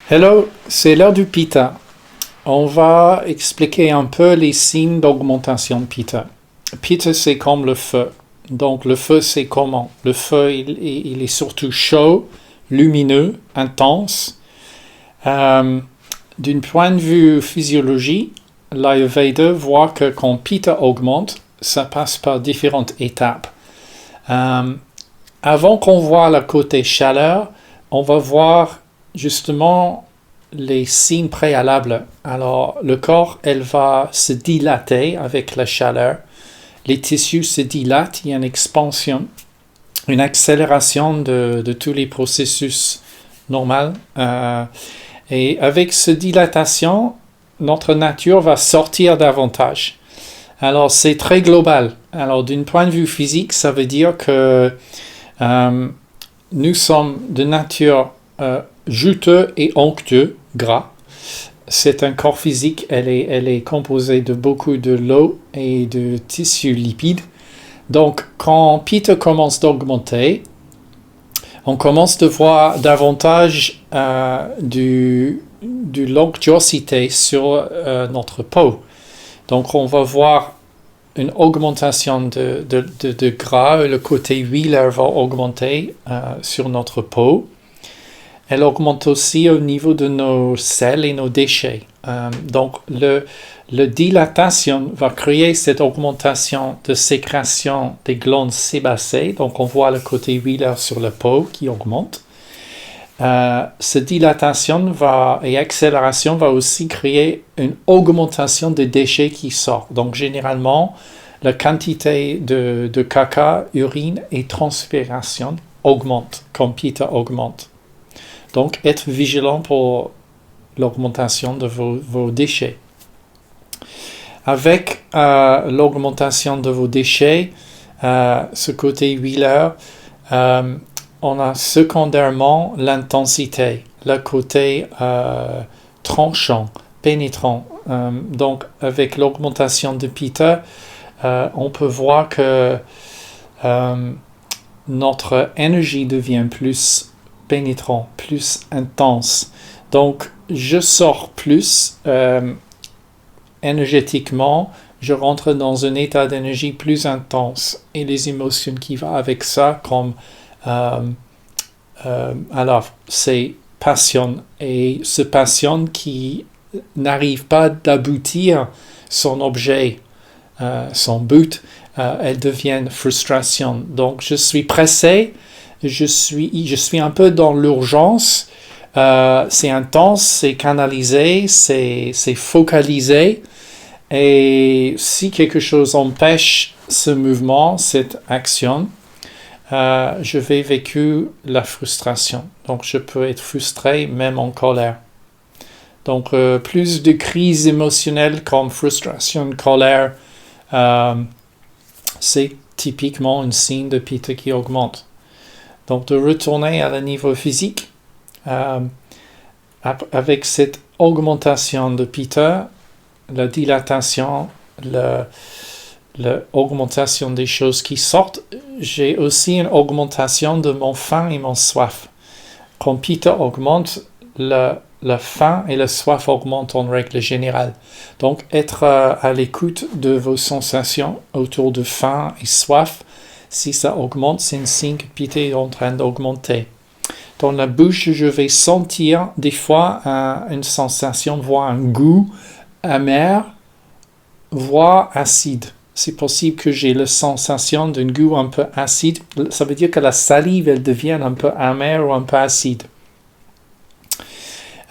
Hello, c'est l'heure du Pitta. On va expliquer un peu les signes d'augmentation de Pitta. Pitta, c'est comme le feu. Donc, le feu, c'est comment? Le feu, il est surtout chaud, lumineux, intense. D'un point de vue physiologie, l'Ayurveda voit que quand Pitta augmente, ça passe par différentes étapes. Avant qu'on voit le côté chaleur, on va voir justement les signes préalables. Alors, le corps, elle va se dilater avec la chaleur. Les tissus se dilatent, il y a une expansion, une accélération de tous les processus normaux. Et avec cette dilatation, notre nature va sortir davantage. Alors, c'est très global. Alors, d'un point de vue physique, ça veut dire que nous sommes de nature juteux et onctueux, gras. C'est un corps physique, elle est composée de beaucoup de l'eau et de tissus lipides. Donc, quand Pitta commence d'augmenter, on commence de voir davantage de l'onctuosité sur notre peau. Donc, on va voir une augmentation de gras, le côté huileux va augmenter sur notre peau. Elle augmente aussi au niveau de nos selles et nos déchets. Donc, la dilatation va créer cette augmentation de sécrétion des glandes sébacées. Donc, on voit le côté huileux sur la peau qui augmente. Cette dilatation et accélération va aussi créer une augmentation des déchets qui sortent. Donc, généralement, la quantité de caca, urine et transpiration augmente quand Pitta augmente. Donc, être vigilant pour l'augmentation de vos déchets. Avec l'augmentation de vos déchets, ce côté huileux, on a secondairement l'intensité, le côté tranchant, pénétrant. Donc, avec l'augmentation de Pitta, on peut voir que notre énergie devient plus pénétrant, plus intense. Donc, je sors plus énergétiquement, je rentre dans un état d'énergie plus intense et les émotions qui vont avec ça, comme alors, c'est passion et ce passion qui n'arrive pas d'aboutir son objet, son but, elle devient frustration. Donc, je suis pressé, je suis un peu dans l'urgence, c'est intense, c'est canalisé, c'est focalisé. Et si quelque chose empêche ce mouvement, cette action, je vais vécu la frustration. Donc, je peux être frustré, même en colère. Donc, plus de crises émotionnelles comme frustration, colère, c'est typiquement un signe de Pitta qui augmente. Donc, de retourner à le niveau physique, avec cette augmentation de Pitta, la dilatation, l'augmentation des choses qui sortent, j'ai aussi une augmentation de mon faim et mon soif. Quand Pitta augmente, la faim et la soif augmentent en règle générale. Donc, être à l'écoute de vos sensations autour de faim et soif, si ça augmente, c'est un signe que Pitta est en train d'augmenter. Dans la bouche, je vais sentir des fois une sensation, voire un goût amer, voire acide. C'est possible que j'ai la sensation d'un goût un peu acide. Ça veut dire que la salive, elle devient un peu amère ou un peu acide.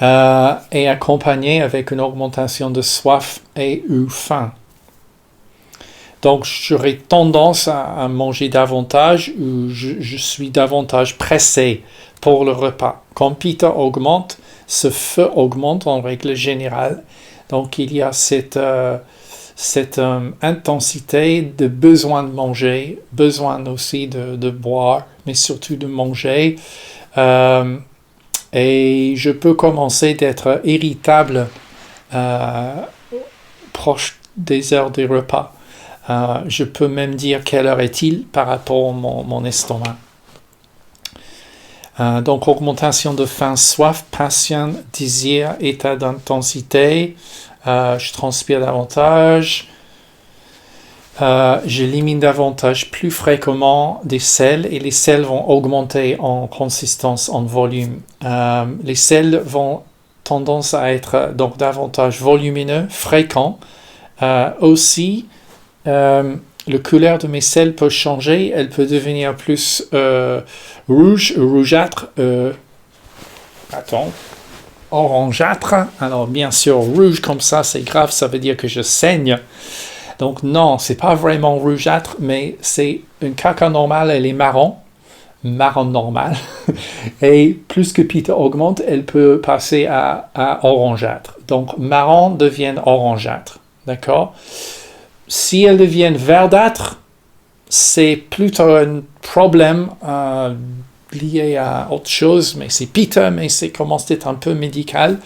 Et accompagnée avec une augmentation de soif et ou faim. Donc, j'aurais tendance à manger davantage ou je suis davantage pressé pour le repas. Quand Pitta augmente, ce feu augmente en règle générale. Donc, il y a cette intensité de besoin de manger, besoin aussi de boire, mais surtout de manger. Et je peux commencer d'être irritable proche des heures des repas. Je peux même dire quelle heure est-il par rapport à mon estomac. Donc, augmentation de faim, soif, passion, désir, état d'intensité. Je transpire davantage. J'élimine davantage plus fréquemment des selles et les selles vont augmenter en consistance, en volume. Les selles vont tendance à être donc davantage volumineux, fréquents. Aussi, la couleur de mes selles peut changer, elle peut devenir plus rougeâtre, orangeâtre. Alors bien sûr, rouge comme ça, c'est grave, ça veut dire que je saigne. Donc non, c'est pas vraiment rougeâtre, mais c'est une caca normale, elle est marron normal. Et plus que Pitta augmente, elle peut passer à orangeâtre. Donc marron devient orangeâtre, d'accord? Si elles deviennent verdâtres, c'est plutôt un problème lié à autre chose, mais c'est Pitta, mais c'est commence d'être un peu médical.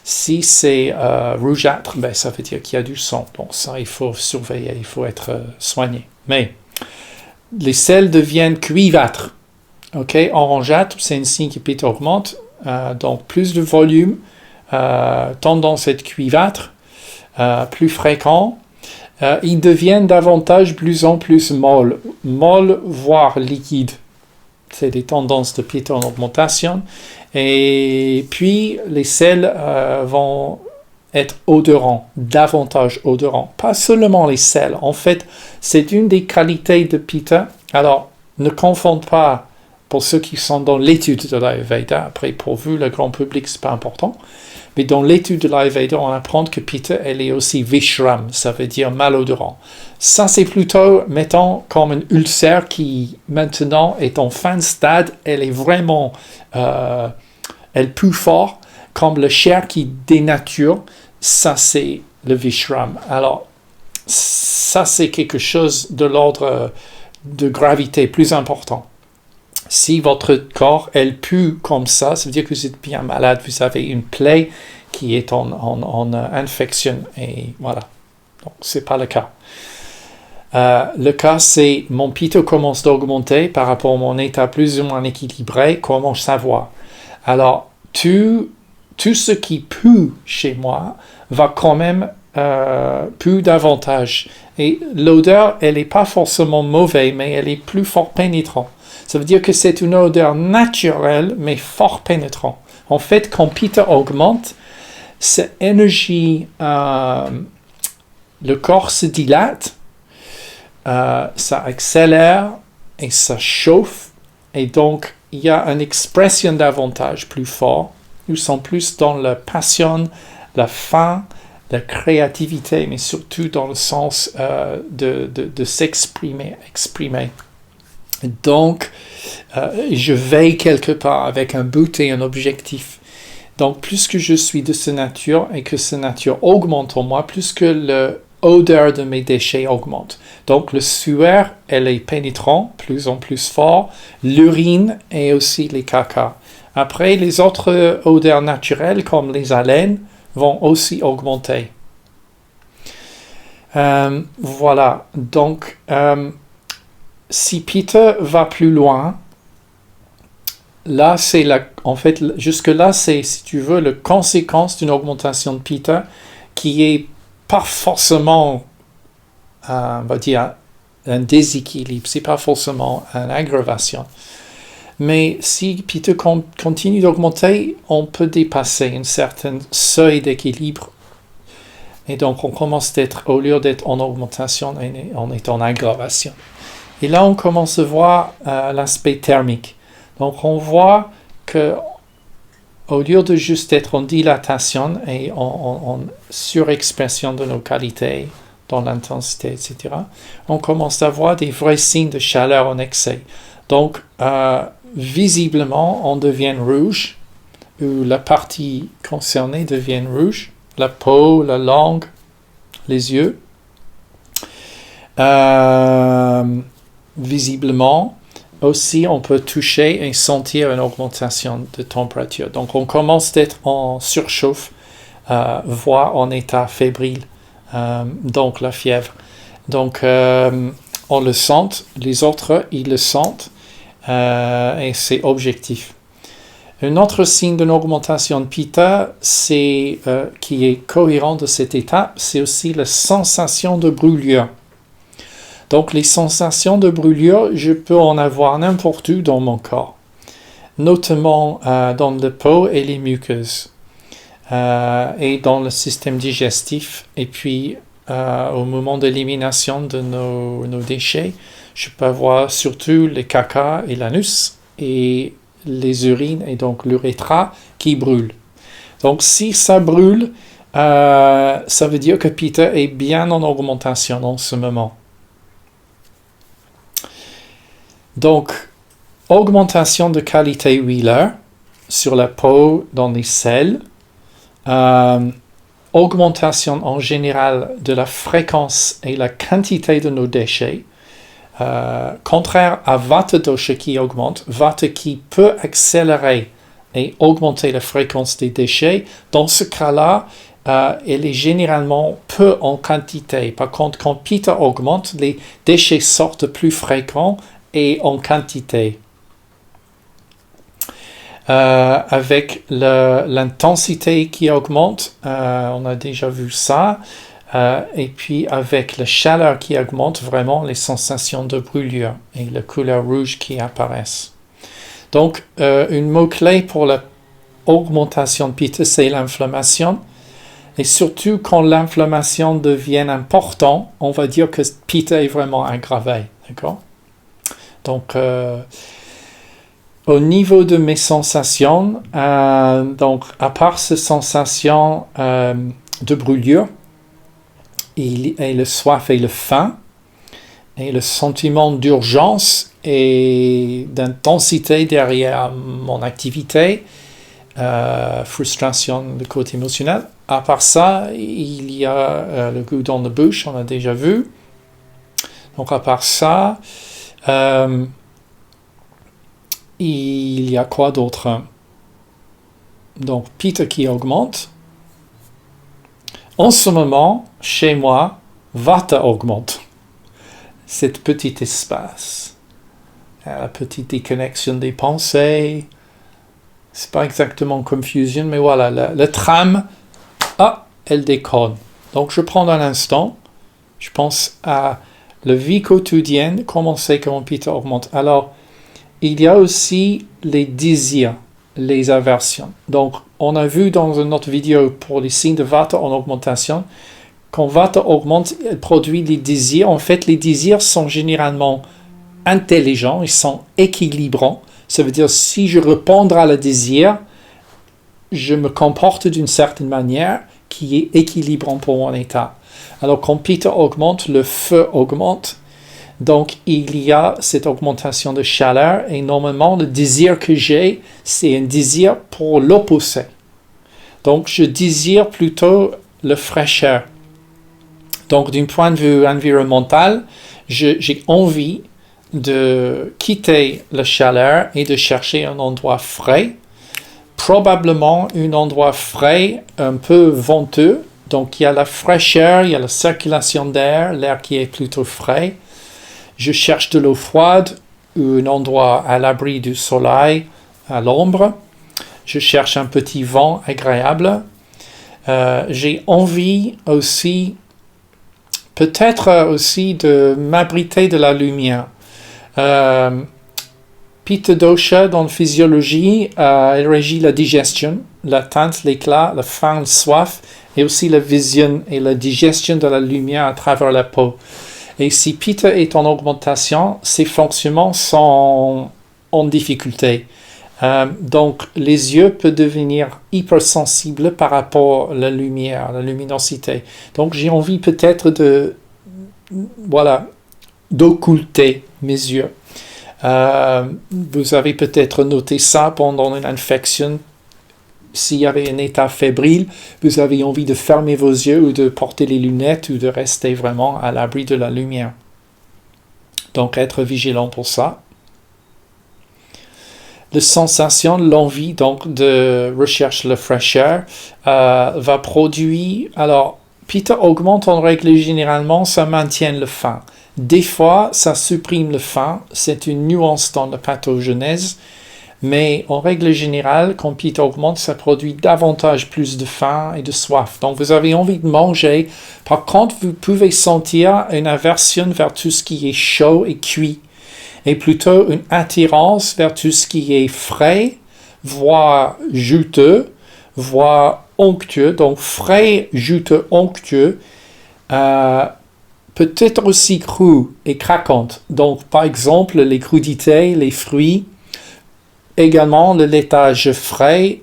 Si c'est rougeâtre, ben, ça veut dire qu'il y a du sang. Donc ça, il faut surveiller, il faut être soigné. Mais les selles deviennent cuivâtres. Ok, orangeâtre, c'est un signe que Pitta augmente. Donc plus de volume, tendance à être cuivâtre, plus fréquent. Ils deviennent davantage plus en plus molles, voire liquides. C'est des tendances de Pitta en augmentation. Et puis, les selles vont être odorants, davantage odorants. Pas seulement les selles. En fait, c'est une des qualités de Pitta. Alors, ne confondez pas, pour ceux qui sont dans l'étude de l'Ayurveda, après, pour vous, le grand public, c'est pas important. Mais dans l'étude de l'Ayurveda, on apprend que Pitta, elle est aussi Vishram, ça veut dire malodorant. Ça, c'est plutôt, mettons, comme un ulcère qui, maintenant, est en fin de stade. Elle est vraiment, elle pue fort, comme le chair qui dénature. Ça, c'est le Vishram. Alors, ça, c'est quelque chose de l'ordre de gravité plus important. Si votre corps, elle pue comme ça veut dire que vous êtes bien malade, vous avez une plaie qui est en infection, et voilà. Donc, ce n'est pas le cas. Le cas, c'est mon Pitta commence d'augmenter par rapport à mon état plus ou moins équilibré, comment savoir? Alors, tout ce qui pue chez moi va quand même puer davantage. Et l'odeur, elle n'est pas forcément mauvaise, mais elle est plus fort pénétrante. Ça veut dire que c'est une odeur naturelle, mais fort pénétrante. En fait, quand Pitta augmente, cette énergie, le corps se dilate, ça accélère et ça chauffe. Et donc, il y a une expression davantage plus forte. Nous sommes plus dans la passion, la faim, la créativité, mais surtout dans le sens de s'exprimer. Donc, je veille quelque part avec un but et un objectif. Donc, plus que je suis de cette nature et que cette nature augmente en moi, plus que l'odeur de mes déchets augmente. Donc, le sueur, elle est pénétrante, plus en plus fort. L'urine et aussi les caca. Après, les autres odeurs naturelles, comme les haleines, vont aussi augmenter. Voilà. Donc, si Pitta va plus loin, là, en fait, jusque-là, c'est, si tu veux, la conséquence d'une augmentation de Pitta qui est pas forcément, on va dire, un déséquilibre, c'est pas forcément une aggravation. Mais si Pitta continue d'augmenter, on peut dépasser un certain seuil d'équilibre. Et donc, on commence au lieu d'être en augmentation, on est en aggravation. Et là, on commence à voir l'aspect thermique. Donc, on voit que au lieu de juste être en dilatation et en surexpression de nos qualités, dans l'intensité, etc., on commence à voir des vrais signes de chaleur en excès. Donc, visiblement, on devient rouge, ou la partie concernée devient rouge, la peau, la langue, les yeux. Visiblement, aussi, on peut toucher et sentir une augmentation de température. Donc, on commence d'être en surchauffe, voire en état fébrile, donc la fièvre. Donc, on le sent, les autres, ils le sentent. et c'est objectif. Un autre signe d'une augmentation de pitta, qui est cohérent de cette étape, c'est aussi la sensation de brûlure. Donc les sensations de brûlure, je peux en avoir n'importe où dans mon corps, notamment dans la peau et les muqueuses, et dans le système digestif, et puis au moment de l'élimination de nos déchets, je peux avoir surtout les caca et l'anus, et les urines et donc l'urétra qui brûlent. Donc si ça brûle, ça veut dire que pitta est bien en augmentation en ce moment. Donc, augmentation de qualité huileuse sur la peau, dans les selles, augmentation en général de la fréquence et la quantité de nos déchets, contraire à Vata dosha qui augmente, Vata qui peut accélérer et augmenter la fréquence des déchets. Dans ce cas-là, elle est généralement peu en quantité. Par contre, quand Pitta augmente, les déchets sortent plus fréquents et en quantité. Avec l'intensité qui augmente, on a déjà vu ça. Et puis avec la chaleur qui augmente, vraiment les sensations de brûlure et la couleur rouge qui apparaissent. Donc, une mot-clé pour l'augmentation de pitta, c'est l'inflammation. Et surtout, quand l'inflammation devient importante, on va dire que pitta est vraiment aggravé. D'accord? Donc, au niveau de mes sensations, donc à part ces sensations de brûlure, et le soif et le faim, et le sentiment d'urgence et d'intensité derrière mon activité, frustration de côté émotionnel. À part ça, il y a le goût dans la bouche, on a déjà vu. Donc à part ça, il y a quoi d'autre? Donc pitta qui augmente. En ce moment, chez moi, Vata augmente. Cet petit espace, la petite déconnexion des pensées, c'est pas exactement confusion, mais voilà, la trame, elle déconne. Donc je prends un instant, je pense à la vie quotidienne, comment c'est que mon pitta augmente. Alors, il y a aussi les désirs, les aversions. Donc, on a vu dans une autre vidéo pour les signes de Vata en augmentation, quand Vata augmente, elle produit les désirs. En fait, les désirs sont généralement intelligents, ils sont équilibrants. Ça veut dire, si je réponds à le désir, je me comporte d'une certaine manière qui est équilibrant pour mon état. Alors, quand Pitta augmente, le feu augmente. Donc, il y a cette augmentation de chaleur et normalement, le désir que j'ai, c'est un désir pour l'opposé. Donc, je désire plutôt la fraîcheur. Donc, d'un point de vue environnemental, j'ai envie de quitter la chaleur et de chercher un endroit frais. Probablement un endroit frais, un peu venteux. Donc, il y a la fraîcheur, il y a la circulation d'air, l'air qui est plutôt frais. Je cherche de l'eau froide ou un endroit à l'abri du soleil, à l'ombre. Je cherche un petit vent agréable. J'ai envie aussi, peut-être aussi, de m'abriter de la lumière. Pitta dosha, dans la physiologie, elle régit la digestion, l'atteinte, l'éclat, la faim, le soif, et aussi la vision et la digestion de la lumière à travers la peau. Et si Pitta est en augmentation, ses fonctionnements sont en difficulté. Donc, les yeux peuvent devenir hypersensibles par rapport à la lumière, la luminosité. Donc, j'ai envie peut-être d'occulter mes yeux. Vous avez peut-être noté ça pendant une infection. S'il y avait un état fébrile, vous avez envie de fermer vos yeux ou de porter les lunettes ou de rester vraiment à l'abri de la lumière. Donc, être vigilant pour ça. La sensation, l'envie donc de recherche la fraîcheur va produire. Alors, Pitta augmente en règle généralement, ça maintient le faim. Des fois, ça supprime le faim, c'est une nuance dans la pathogenèse, mais en règle générale, quand Pitta augmente, ça produit davantage plus de faim et de soif. Donc vous avez envie de manger. Par contre, vous pouvez sentir une aversion vers tout ce qui est chaud et cuit, et plutôt une attirance vers tout ce qui est frais, voire juteux, voire onctueux. Donc frais, juteux, onctueux, peut-être aussi cru et craquante. Donc par exemple, les crudités, les fruits, également le laitage frais,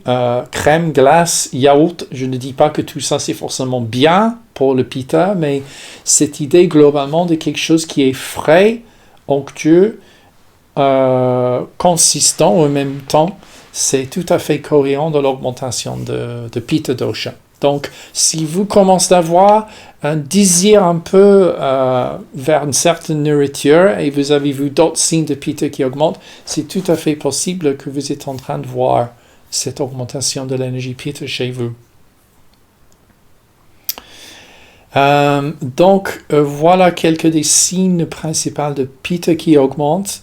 crème, glace, yaourt. Je ne dis pas que tout ça c'est forcément bien pour le Pitta, mais cette idée globalement de quelque chose qui est frais, onctueux, consistant en même temps, c'est tout à fait cohérent dans l'augmentation de Pitta dosha. Donc, si vous commencez à avoir un désir un peu vers une certaine nourriture et vous avez vu d'autres signes de Pitta qui augmentent, c'est tout à fait possible que vous êtes en train de voir cette augmentation de l'énergie Pitta chez vous. Donc, voilà quelques des signes principaux de Pitta qui augmentent.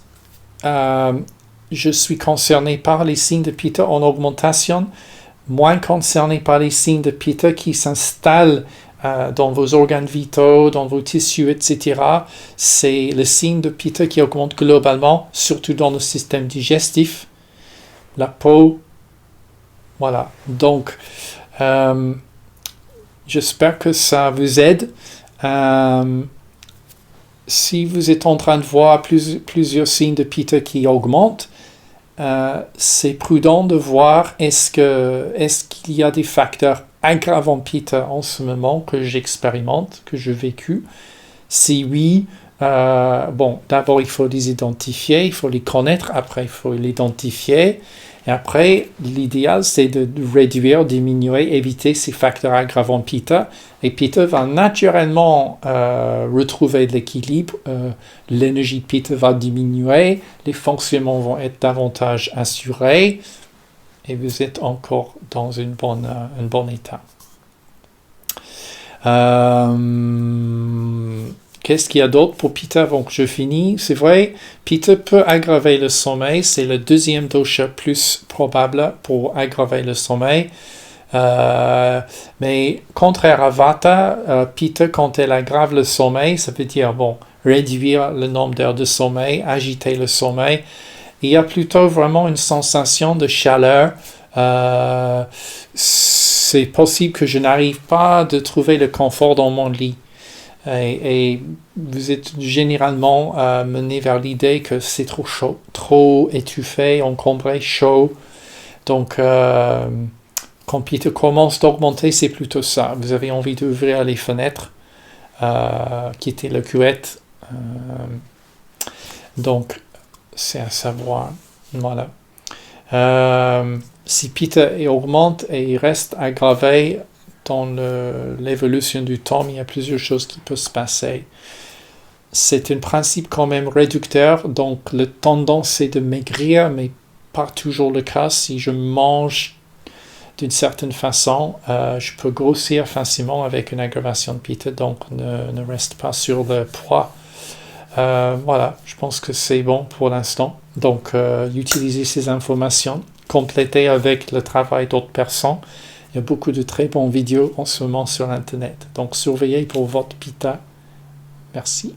Je suis concerné par les signes de Pitta en augmentation, moins concerné par les signes de Pitta qui s'installent dans vos organes vitaux, dans vos tissus, etc. C'est le signe de Pitta qui augmente globalement, surtout dans le système digestif, la peau. Voilà. Donc, j'espère que ça vous aide. Si vous êtes en train de voir plusieurs signes de Pitta qui augmentent, c'est prudent de voir est-ce qu'il y a des facteurs aggravants Pitta en ce moment que j'expérimente, que j'ai vécu. Si oui, d'abord il faut les identifier, il faut les connaître, après il faut les identifier. Et après, l'idéal, c'est de réduire, diminuer, éviter ces facteurs aggravants Pitta. Et Pitta va naturellement retrouver de l'équilibre. L'énergie Pitta va diminuer. Les fonctionnements vont être davantage assurés. Et vous êtes encore dans un bon état. Qu'est-ce qu'il y a d'autre pour Pitta avant que je finisse? C'est vrai, Pitta peut aggraver le sommeil. C'est le deuxième dosha plus probable pour aggraver le sommeil. Mais contraire à Vata, Pitta, quand elle aggrave le sommeil, ça veut dire, réduire le nombre d'heures de sommeil, agiter le sommeil. Il y a plutôt vraiment une sensation de chaleur. C'est possible que je n'arrive pas à trouver le confort dans mon lit. Et vous êtes généralement mené vers l'idée que c'est trop chaud, trop étouffé, encombré, chaud. Donc, quand Pitta commence d'augmenter, c'est plutôt ça. Vous avez envie d'ouvrir les fenêtres, quitter la cuvette. Donc, c'est à savoir. Voilà. Si Pitta augmente et il reste aggravé, dans l'évolution du temps, il y a plusieurs choses qui peuvent se passer. C'est un principe quand même réducteur, donc la tendance c'est de maigrir, mais pas toujours le cas. Si je mange d'une certaine façon, je peux grossir facilement avec une aggravation de Pitta, donc ne reste pas sur le poids. Voilà, je pense que c'est bon pour l'instant. Donc, utilisez ces informations, complétez avec le travail d'autres personnes. Il y a beaucoup de très bonnes vidéos en ce moment sur Internet. Donc, surveillez pour votre Pitta. Merci.